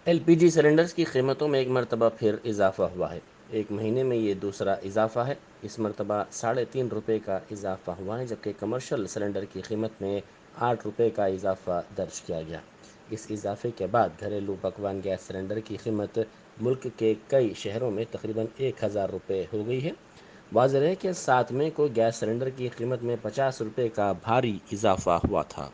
L P جی cylinders کی قیمتوں میں ایک مرتبہ پھر اضافہ ہوا ہے۔ ایک مہینے میں یہ دوسرا اضافہ ہے۔ اس مرتبہ 3.5 روپے کا اضافہ ہوا ہے، جبکہ کمرشل سلنڈر کی قیمت میں 8 روپے کا اضافہ درج کیا گیا۔ اس اضافے کے بعد گھریلو پکوان گیس سلنڈر کی قیمت ملک کے کئی شہروں میں تقریباً 1000 روپے ہو گئی ہے۔ واضح ہے کہ 7 مئی کو گیس سلنڈر کی قیمت میں 50 روپے کا بھاری اضافہ ہوا تھا۔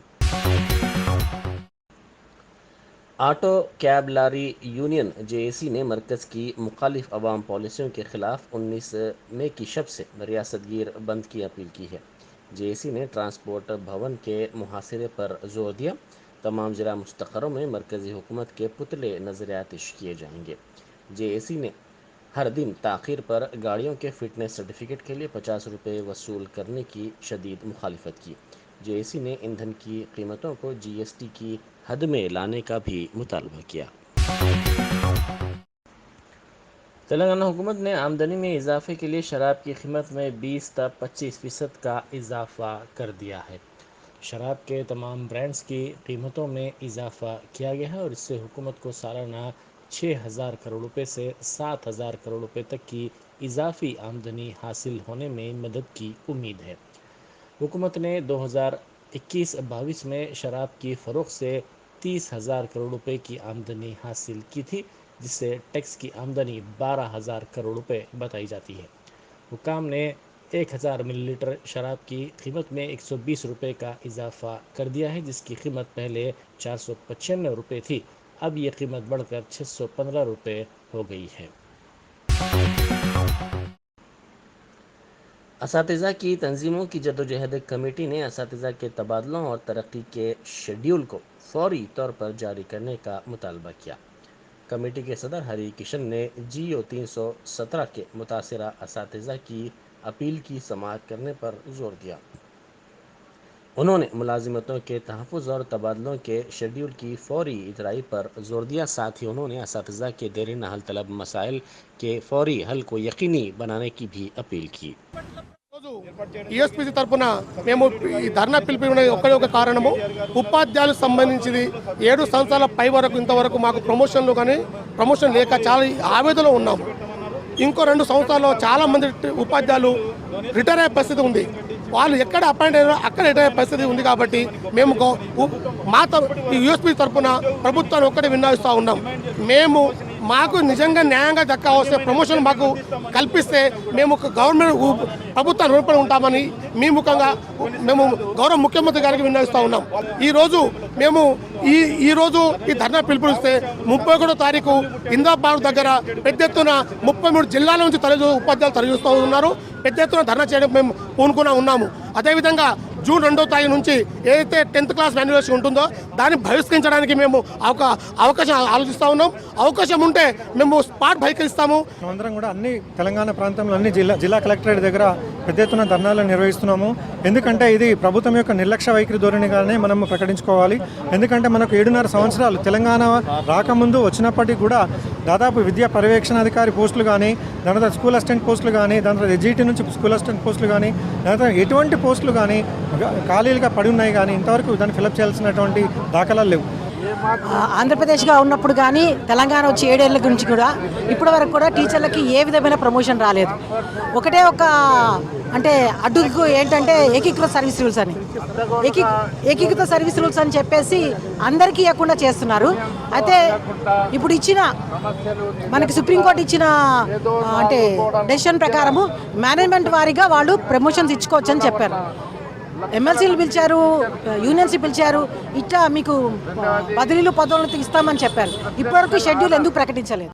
آٹو کیب لاری یونین جے اے سی نے مرکز کی مخالف عوام پالیسیوں کے خلاف 19 مئی کی شب سے ریاست گیر بند کی اپیل کی ہے۔ جے اے سی نے ٹرانسپورٹ بھون کے محاصرے پر زور دیا۔ تمام ضلع مستقروں میں مرکزی حکومت کے پتلے نظر آتش کیے جائیں گے۔ جے اے سی نے ہر دن تاخیر پر گاڑیوں کے فٹنس سرٹیفکیٹ کے لیے 50 روپے وصول کرنے کی شدید مخالفت کی۔ جے اے سی نے ایندھن کی قیمتوں کو جی ایس ٹی کی حد میں لانے کا بھی مطالبہ کیا۔ تلنگانہ حکومت نے آمدنی میں اضافے کے لیے شراب کی قیمت میں 20 تا 25% کا اضافہ کر دیا ہے۔ شراب کے تمام برانڈز کی قیمتوں میں اضافہ کیا گیا ہے اور اس سے حکومت کو سالانہ 6000 کروڑ روپے سے 7000 کروڑ روپے تک کی اضافی آمدنی حاصل ہونے میں مدد کی امید ہے۔ حکومت نے 2021-22 میں شراب کی فروخت سے 30,000 کروڑ روپے کی آمدنی حاصل کی تھی، جس سے ٹیکس کی آمدنی 12,000 کروڑ روپے بتائی جاتی ہے۔ حکام نے 1000 ملی لیٹر شراب کی قیمت میں 120 روپے کا اضافہ کر دیا ہے، جس کی قیمت پہلے 495 روپے تھی۔ اب یہ قیمت بڑھ کر 615 روپے ہو گئی ہے۔ اساتذہ کی تنظیموں کی جدوجہد کمیٹی نے اساتذہ کے تبادلوں اور ترقی کے شیڈول کو فوری طور پر جاری کرنے کا مطالبہ کیا۔ کمیٹی کے صدر ہری کشن نے جی او 317 کے متاثرہ اساتذہ کی اپیل کی سماعت کرنے پر زور دیا۔ انہوں نے ملازمتوں کے تحفظ اور تبادلوں کے شیڈول کی فوری اجرائی پر زور دیا۔ ساتھ ہی انہوں نے اساتذہ کے دیرینہ حل طلب مسائل کے فوری حل کو یقینی بنانے کی بھی اپیل کی۔ ఈఎస్పీసీ తరఫున మేము ఈ ధర్నా పిలిపిన ఒకే ఒక కారణము, ఉపాధ్యాయులకు సంబంధించింది 7 సంవత్సరాల పై వరకు ఇంతవరకు మాకు ప్రమోషన్లు కానీ ప్రమోషన్ లేక చాలా ఆవేదనలో ఉన్నాము. ఇంకో 2 సంవత్సరాల్లో చాలా మంది ఉపాధ్యాయులు రిటైర్ అయ్యే పరిస్థితి ఉంది. వాళ్ళు ఎక్కడ అపాయింట్ అయ్యారో అక్కడ రిటైర్ అయ్యే పరిస్థితి ఉంది. కాబట్టి మేము మా ఈ యూఎస్పీ తరఫున ప్రభుత్వాన్ని ఒక్కటే విన్నవిస్తూ ఉన్నాం. మాకు నిజంగా న్యాయంగా దక్కాల్సిన ప్రమోషన్ మాకు కల్పిస్తే మేము గవర్నమెంట్ ప్రభుత్వాన్ని రుణపడి ఉంటామని మీ ముఖంగా మేము గౌరవ ముఖ్యమంత్రి గారికి విన్నవిస్తూ ఉన్నాం. ఈరోజు ఈ ధర్నా పిలుపునిస్తే 31వ తారీఖు ఇంద్రాబాద్ దగ్గర పెద్ద ఎత్తున 33 జిల్లాల నుంచి ఉపాధ్యాయులు తరలిస్తూ ఉన్నారు. పెద్ద ఎత్తున ధర్నా చేయడం మేము పూనుకుని ఉన్నాము. అదేవిధంగా జూన్ 2వ తారీఖు నుంచి ఏదైతే 10th క్లాస్ మాన్యువల్ ఉంటుందో దాన్ని బహిష్కరించడానికి మేము అవకాశం ఆలోచిస్తూ ఉన్నాం. అవకాశం ఉంటే మేము స్పాట్ బహిష్కరిస్తాము. అందరం కూడా అన్ని తెలంగాణ ప్రాంతంలో అన్ని జిల్లా కలెక్టరేట్ దగ్గర పెద్ద ఎత్తున ధర్నాలు నిర్వహిస్తున్నాము. ఎందుకంటే ఇది ప్రభుత్వం యొక్క నిర్లక్ష్య వైఖరి ధోరణిగానే మనం ప్రకటించుకోవాలి. ఎందుకంటే మనకు 7.5 సంవత్సరాలు తెలంగాణ రాకముందు వచ్చినప్పటికీ కూడా దాదాపు విద్యా పర్యవేక్షణాధికారి పోస్టులు కానీ, దాని తర్వాత స్కూల్ అసిస్టెంట్ పోస్టులు కానీ, దాని తర్వాత ఎస్జిటి నుంచి స్కూల్ అసిస్టెంట్ పోస్టులు కానీ, దాని తర్వాత ఎటువంటి పోస్టులు కానీ ఖాళీలుగా పడి ఉన్నాయి. కానీ ఇంతవరకు దాన్ని ఫిలప్ చేయాల్సినటువంటి దాఖలాలు లేవు. ఆంధ్రప్రదేశ్గా ఉన్నప్పుడు కానీ తెలంగాణ వచ్చి 7 ఏళ్ళ గురించి కూడా ఇప్పటి వరకు కూడా టీచర్లకి ఏ విధమైన ప్రమోషన్ రాలేదు. ఒకటే ఒక అంటే అడ్డుకు ఏంటంటే ఏకీకృత సర్వీస్ రూల్స్ అని ఏకీకృత సర్వీస్ రూల్స్ అని చెప్పేసి అందరికీ ఇవ్వకుండా చేస్తున్నారు. అయితే ఇప్పుడు మనకి సుప్రీంకోర్టు ఇచ్చిన అంటే డెసిషన్ ప్రకారము మేనేజ్మెంట్ వారీగా వాళ్ళు ప్రమోషన్స్ ఇచ్చుకోవచ్చని చెప్పారు. ఎమ్మెల్సీలు పిలిచారు, యూనియన్సీ పిలిచారు, ఇట్లా మీకు బదిలీలు పదవులు ఇస్తామని చెప్పారు. ఇప్పటివరకు షెడ్యూల్ ఎందుకు ప్రకటించలేదు?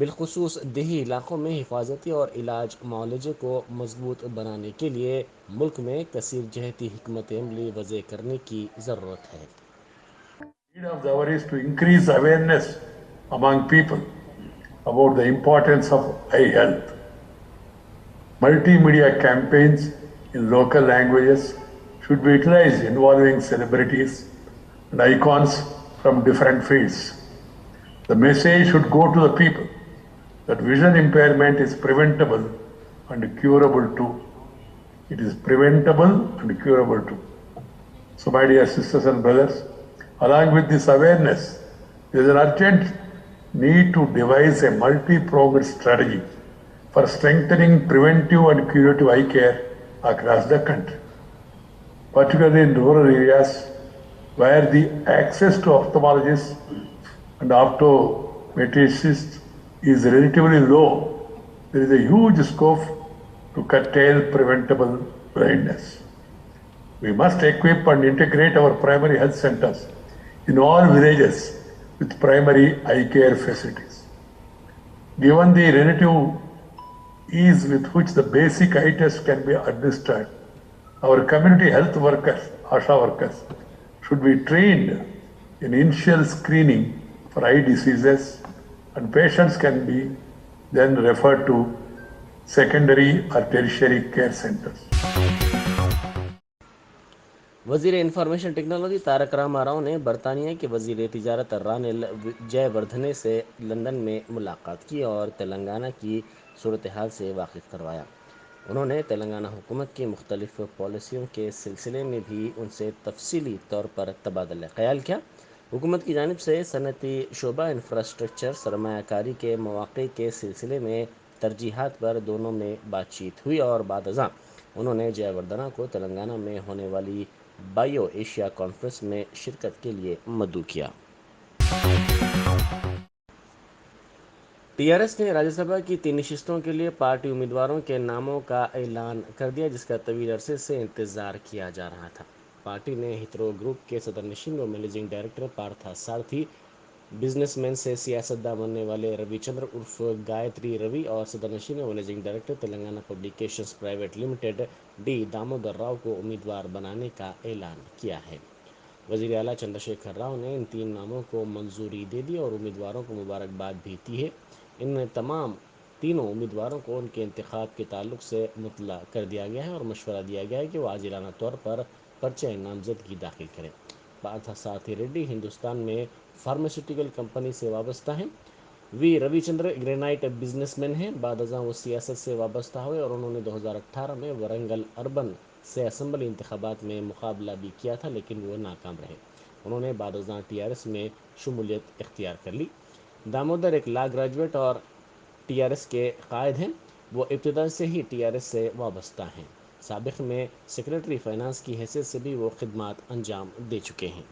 بالخصوص دیہی علاقوں میں حفاظتی اور علاج معالجے کو مضبوط بنانے کے لیے ملک میں کثیر جہتی حکمت عملی وضع کرنے کی ضرورت ہے۔ The need of the hour is to increase awareness among people about the importance of eye health. Multimedia campaigns in local languages should be utilized involving celebrities and icons from different fields. The message should go to the people that vision impairment is preventable and curable too. It is preventable and curable too. So, my dear sisters and brothers, along with this awareness, there is an urgent need to devise a multi-pronged strategy for strengthening preventive and curative eye care across the country, particularly in rural areas where the access to ophthalmologists and optometricists is relatively low. There is a huge scope to curtail preventable blindness. We must equip and integrate our primary health centers in all villages with primary eye care facilities. Given the relative ease with which the basic eye test can be administered, our community health workers, ASHA workers, should be trained in initial screening for eye diseases, and patients can be then referred to secondary or tertiary care centers. وزیر information technology Tarak Rama Rao نے برطانیہ کے وزیر تجارت رانل جے وردھنے سے London میں ملاقات کی اور تلنگانہ کی صورتحال سے واقف کروایا۔ انہوں نے تلنگانہ حکومت کی مختلف پالیسیوں کے سلسلے میں بھی ان سے تفصیلی طور پر تبادلہ خیال کیا۔ حکومت کی جانب سے صنعتی شعبہ، انفراسٹرکچر، سرمایہ کاری کے مواقع کے سلسلے میں ترجیحات پر دونوں میں بات چیت ہوئی اور بعد ازاں انہوں نے جے وردھنا کو تلنگانہ میں ہونے والی بائیو ایشیا کانفرنس میں شرکت کے لیے مدعو کیا۔ ٹی آر ایس نے راجیہ سبھا کی 3 نشستوں کے لیے پارٹی امیدواروں کے ناموں کا اعلان کر دیا، جس کا طویل عرصے سے انتظار کیا جا رہا تھا۔ پارٹی نے ہترو گروپ کے صدر نشین و managing director Partha Sarathi, businessman سے سیاستداں بننے والے روی چندر عرف گایتری روی اور صدر نشین و managing director Telangana publications private limited D Damodar Rao کو امیدوار بنانے کا اعلان کیا ہے۔ وزیر اعلیٰ چندر شیکھر راؤ نے ان 3 ناموں کو منظوری دے دی اور امیدواروں کو مبارکباد بھی دی ہے۔ ان میں تینوں امیدواروں کو ان کے انتخاب کے تعلق سے مطلع کر دیا گیا ہے اور مشورہ دیا گیا ہے کہ وہ عاجلانہ طور پر پرچہ نامزدگی داخل کریں۔ پارتھا سارتھی ریڈی ہندوستان میں فارماسیوٹیکل کمپنی سے وابستہ ہیں۔ وی روی چندر گرینائٹ بزنس مین ہیں۔ بعد ازاں وہ سیاست سے وابستہ ہوئے اور انہوں نے 2018 میں ورنگل اربن سے اسمبلی انتخابات میں مقابلہ بھی کیا تھا، لیکن وہ ناکام رہے۔ انہوں نے بعد ازاں ٹی آر ایس میں شمولیت اختیار کر لی۔ دامودر ایک لا گریجویٹ اور ٹی آر ایس کے قائد ہیں۔ وہ ابتدا سے ہی ٹی آر ایس سے وابستہ ہیں۔ سابق میں سیکریٹری فائنانس کی حیثیت سے بھی وہ خدمات انجام دے چکے ہیں۔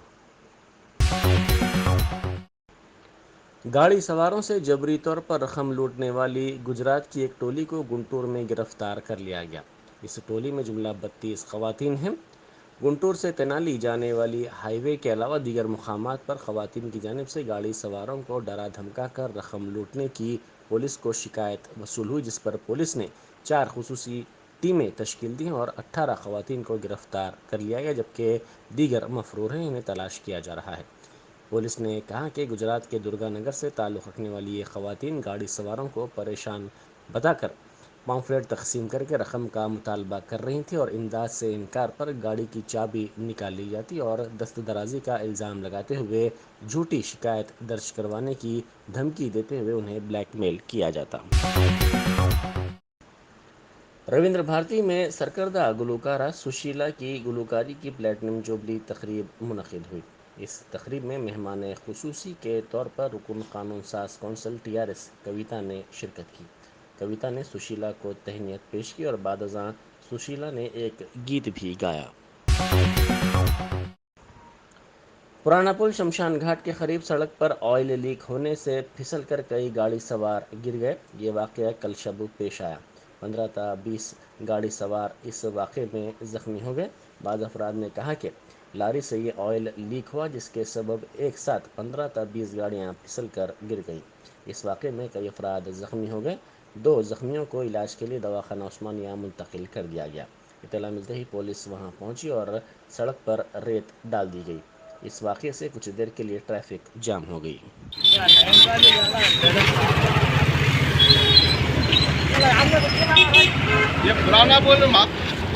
گاڑی سواروں سے جبری طور پر رقم لوٹنے والی گجرات کی ایک ٹولی کو گنٹور میں گرفتار کر لیا گیا۔ اس ٹولی میں جملہ 32 خواتین ہیں۔ گنٹور سے تینالی جانے والی ہائی وے کے علاوہ دیگر مقامات پر خواتین کی جانب سے گاڑی سواروں کو ڈرا دھمکا کر رقم لوٹنے کی پولیس کو شکایت موصول ہوئی، جس پر پولیس نے 4 خصوصی ٹیمیں تشکیل دیں اور 18 خواتین کو گرفتار کر لیا گیا، جبکہ دیگر مفرور ہیں، انہیں تلاش کیا جا رہا ہے۔ پولیس نے کہا کہ گجرات کے درگا نگر سے تعلق رکھنے والی یہ خواتین گاڑی سواروں کو پریشان بتا کر پامفلیٹ تقسیم کر کے رقم کا مطالبہ کر رہی تھیں اور امداد سے انکار پر گاڑی کی چابی نکال لی جاتی اور دست درازی کا الزام لگاتے ہوئے جھوٹی شکایت درج کروانے کی دھمکی دیتے ہوئے انہیں بلیک میل کیا جاتا۔ رویندر بھارتی میں سرکردہ گلوکارہ سشیلا کی گلوکاری کی پلیٹینم جوبلی تقریب منعقد ہوئی۔ اس تقریب میں مہمان خصوصی کے طور پر رکن قانون ساز کونسل ٹی آر ایس کویتا نے شرکت کی۔ کویتا نے سشیلا کو تہنیت پیش کی اور بعد ازاں سشیلا نے ایک گیت بھی گایا۔ پرانا پل شمشان گھاٹ کے قریب سڑک پر آئل لیک ہونے سے پھسل کر کئی گاڑی سوار گر گئے۔ یہ واقعہ کل شب پیش آیا۔ 15 تا 20 گاڑی سوار اس واقعے میں زخمی ہو گئے۔ بعض افراد نے کہا کہ لاری سے یہ آئل لیک ہوا جس کے سبب ایک ساتھ 15 تا 20 گاڑیاں پھسل کر گر گئیں۔ اس واقعے میں کئی افراد زخمی ہو گئے، 2 زخمیوں کو علاج کے لیے دواخانہ عثمانیہ منتقل کر دیا گیا۔ اطلاع ملتے ہی پولیس وہاں پہنچی اور سڑک پر ریت ڈال دی گئی۔ اس واقعے سے کچھ دیر کے لیے ٹریفک جام ہو گئی۔ یہ پرانا پل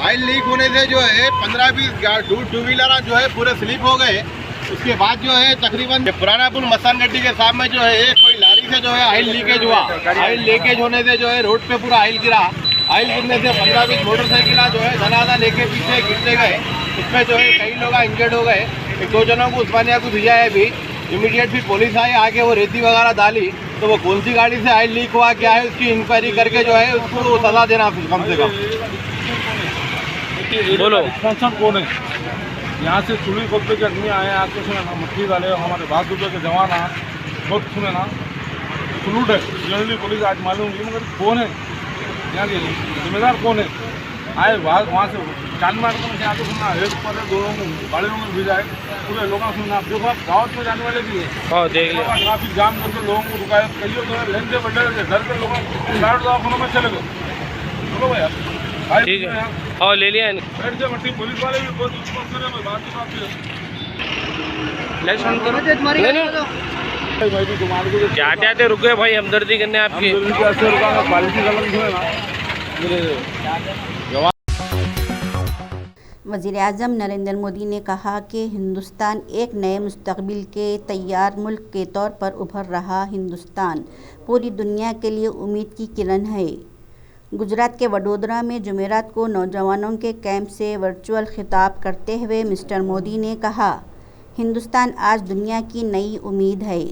آئل لیک ہونے سے جو ہے 15-20 ٹو ویلر جو ہے پورے سلیپ ہو گئے۔ اس کے بعد جو ہے تقریباً پرانا پل مسان گڈی کے سامنے جو ہے کوئی لاری سے جو ہے آئل لیکیج ہوا۔ آئل لیکیج ہونے سے جو ہے روڈ پہ پورا آئل گرا۔ آئل گرنے سے 15-20 موٹر سائیکل جو ہے دھنادا لے کے پیچھے گرتے گئے۔ اس میں جو ہے کئی لوگ انجرڈ ہو گئے۔ 1-2 جنوں کو عثمانیہ کو بھیجا ہے ابھی۔ امیڈیٹ پھر پولیس آئی، آگے وہ ریتی وغیرہ ڈالی تو وہ کون سی گاڑی سے آئل لیک ہوا کیا ہے اس کی انکوائری کر کے جو ہے اس کو سزا دینا کم سے کم۔ بولو ریسپانسر کون ہے؟ یہاں سے چوڑی کھولتے کے آدمی آئے ہیں، آپ کو سنے نا مٹھی والے ہمارے 12 کے جوان ہیں، بہت سنے نا سلوٹ ہے۔ جنرلی پولیس آج معلوم ہوگی مگر کون ہے یہاں کے ذمہ دار کون ہے؟ آئے وہاں سے چاند مارتے ہیں، آ کے سننا ریٹ پر ہے، 2 لوگوں کو گاڑیوں میں بھیجا ہے، پورے لوگوں کو سننا دیکھو آپ دعوت میں جانے والے بھی ہیں، دیکھ لیں ٹرافک جام کر کے لوگوں کو رکایا، کئی لوگ لین سے بڑھے رہے گھر کے لوگوں پرائیویٹ دواخانوں میں چلے گئے۔ چلو بھائی ٹھیک ہے اور لے لیا بیٹھ سے مٹی پولیس والے بھی بہت رسپانس کرے ہیں، بات جاتے آتے رکے بھائی، ہمدردی کرنے آپ کی وزیر اعظم نریندر مودی نے کہا کہ ہندوستان ایک نئے مستقبل کے تیار ملک کے طور پر ابھر رہا ہندوستان پوری دنیا کے لیے امید کی کرن ہے۔ گجرات کے وڈودرا میں جمعرات کو نوجوانوں کے کیمپ سے ورچوئل خطاب کرتے ہوئے مسٹر مودی نے کہا، ہندوستان آج دنیا کی نئی امید ہے۔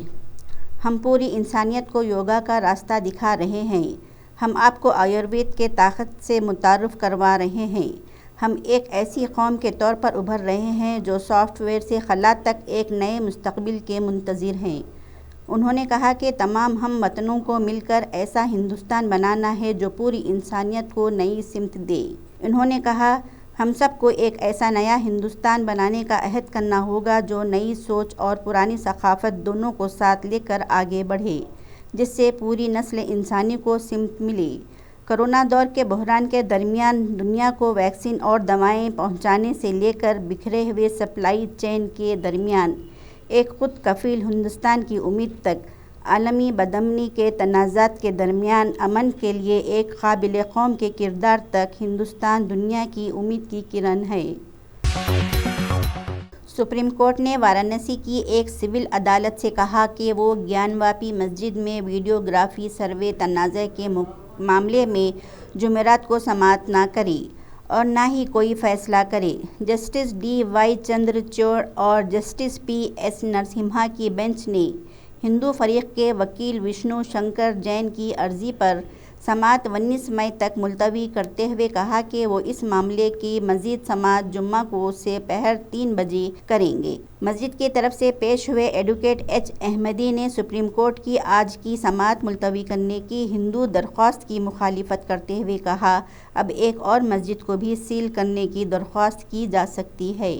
ہم پوری انسانیت کو یوگا کا راستہ دکھا رہے ہیں۔ ہم آپ کو آیوروید کے طاقت سے متعارف کروا رہے ہیں۔ ہم ایک ایسی قوم کے طور پر ابھر رہے ہیں جو سافٹ ویئر سے خلا تک ایک نئے مستقبل کے منتظر ہیں۔ انہوں نے کہا کہ تمام ہم وطنوں کو مل کر ایسا ہندوستان بنانا ہے جو پوری انسانیت کو نئی سمت دے۔ انہوں نے کہا، ہم سب کو ایک ایسا نیا ہندوستان بنانے کا عہد کرنا ہوگا جو نئی سوچ اور پرانی ثقافت دونوں کو ساتھ لے کر آگے بڑھے، جس سے پوری نسل انسانی کو سمت ملے۔ کرونا دور کے بحران کے درمیان دنیا کو ویکسین اور دوائیں پہنچانے سے لے کر بکھرے ہوئے سپلائی چین کے درمیان ایک خود کفیل ہندوستان کی امید تک، عالمی بدامنی کے تنازعات کے درمیان امن کے لیے ایک قابل قوم کے کردار تک، ہندوستان دنیا کی امید کی کرن ہے۔ سپریم کورٹ نے وارانسی کی ایک سول عدالت سے کہا کہ وہ گیان واپی مسجد میں ویڈیوگرافی سروے تنازع کے معاملے میں جمعرات کو سماعت نہ کرے اور نہ ہی کوئی فیصلہ کرے۔ جسٹس ڈی وائی چندرچوڑ اور جسٹس پی ایس نرسمہا کی بینچ نے ہندو فریق کے وکیل وشنو شنکر جین کی عرضی پر سماعت 19 مئی تک ملتوی کرتے ہوئے کہا کہ وہ اس معاملے کی مزید سماعت جمعہ کو سے پہر 3 بجے کریں گے۔ مسجد کی طرف سے پیش ہوئے ایڈوکیٹ ایچ احمدی نے سپریم کورٹ کی آج کی سماعت ملتوی کرنے کی ہندو درخواست کی مخالفت کرتے ہوئے کہا، اب ایک اور مسجد کو بھی سیل کرنے کی درخواست کی جا سکتی ہے۔